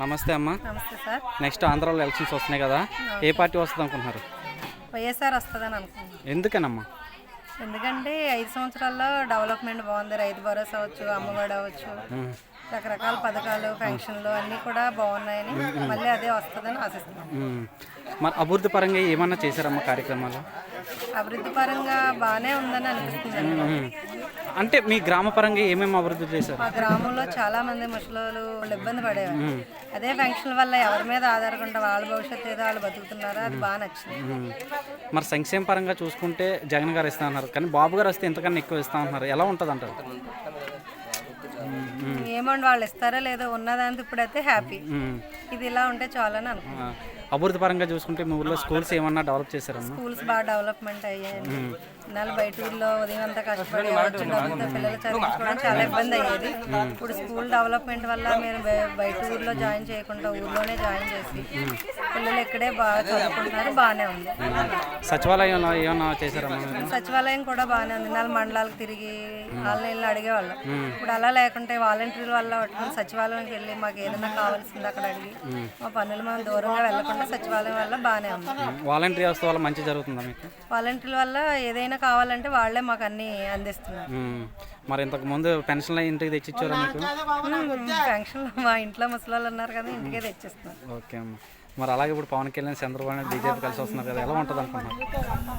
నమస్తే అమ్మా. నమస్తే సార్. నెక్స్ట్ ఆంధ్రాలో ఎలక్షన్స్ వస్తున్నాయి కదా, ఏ పార్టీ వస్తుంది అనుకుంటున్నారు? వైఎస్ఆర్ వస్తుందని అనుకుంటున్నాను. ఎందుకనమ్మా? ఎందుకంటే 5 సంవత్సరాల్లో డెవలప్మెంట్ బాగుంది. రైతు భరోసా అవ్వచ్చు, అమ్మఒడి అవ్వచ్చు, రకరకాల పథకాలు, పెన్షన్లు అన్నీ కూడా బాగున్నాయని మళ్ళీ అదే వస్తుందని ఆశిస్తున్నాను. మరి అభివృద్ధి పరంగా ఏమన్నా చేశారమ్మా కార్యక్రమాలు? అభివృద్ధి పరంగా బాగానే ఉందని అనిపిస్తుంది. అంటే మీ గ్రామ పరంగా ఏమేమి అభివృద్ధి చేశారు? మా గ్రామంలో చాలా మంది ముసలోళ్ళు ఇబ్బంది పడేవారు. అదే పెన్షన్ వల్ల ఎవరి మీద ఆధారకుండా వాళ్ళ భవిష్యత్తు ఏదో వాళ్ళు బతుకుతున్నారో అది బాగా నచ్చింది. మరి సంక్షేమ పరంగా చూసుకుంటే జగన్ గారు ఇస్తా అన్నారు, కానీ బాబు గారు వస్తే ఇంతకన్నా ఎక్కువ ఇస్తా అంటున్నారు. ఎలా ఉంటుంది అంటారు? ఏమండి వాళ్ళు ఇస్తారో లేదో, ఉన్నదాంతో ఇప్పుడైతే హ్యాపీ. ఇది ఇలా ఉంటే చాలని అనుకుంటున్నాను. అభివృద్ధి పరంగా చూసుకుంటే మీ ఊళ్ళో స్కూల్స్ ఏమన్నా డెవలప్ చేశారమ్మా? స్కూల్స్ బాగా డెవలప్మెంట్ అయ్యాయి. ఇన్నాళ్ళు బయట ఊళ్ళో ఉదయం అంతా కష్టపడి వచ్చి డబ్బులతో పిల్లలు చదివించుకోవడం చాలా ఇబ్బంది అయ్యేది. ఇప్పుడు స్కూల్ డెవలప్మెంట్ వల్ల మేము బయట ఊర్లో జాయిన్ చేయకుండా ఊర్లోనే జాయిన్ చేసి పిల్లలు ఇక్కడే బాగా చదువుకుంటున్నారు. బాగానే ఉంది. సచివాలయంలో ఏమన్నా చేశారమ్మా? సచివాలయం కూడా బాగానే ఉంది. ఇన్నాళ్ళు మండలాలకు తిరిగి వాళ్ళని అడిగేవాళ్ళం. ఇప్పుడు అలా లేకుంటే వాలంటీర్ల వల్ల సచివాలయంకి వెళ్ళి మాకు ఏదైనా కావాల్సింది అక్కడ అడిగి మా పనులు మేము దూరంగా వెళ్ళకుండా సచివాలయం వల్ల బాగానే ఉంది. వాలంటీర్ వ్యవస్థ వల్ల మంచి జరుగుతుందా మీకు? వాలంటీర్ల వల్ల ఏదైనా కావాలంటే వాళ్ళే మాకు అన్ని అందిస్తున్నారు. మరి ఇంతకు ముందు పెన్షన్లు ఇంటికి తెచ్చిచ్చారా మీకు? పెన్షన్లు మా ఇంట్లో ముసలాళ్ళు ఉన్నారు కదా, ఇంటికే తెచ్చిస్తున్నారు. ఓకే అమ్మా. మరి అలాగే ఇప్పుడు పవన్ కళ్యాణ్, చంద్రబాబు నాయుడు, బీజేపీ కలిసి వస్తున్నారు కదా, ఎలా ఉంటుంది అనుకుంటున్నారు?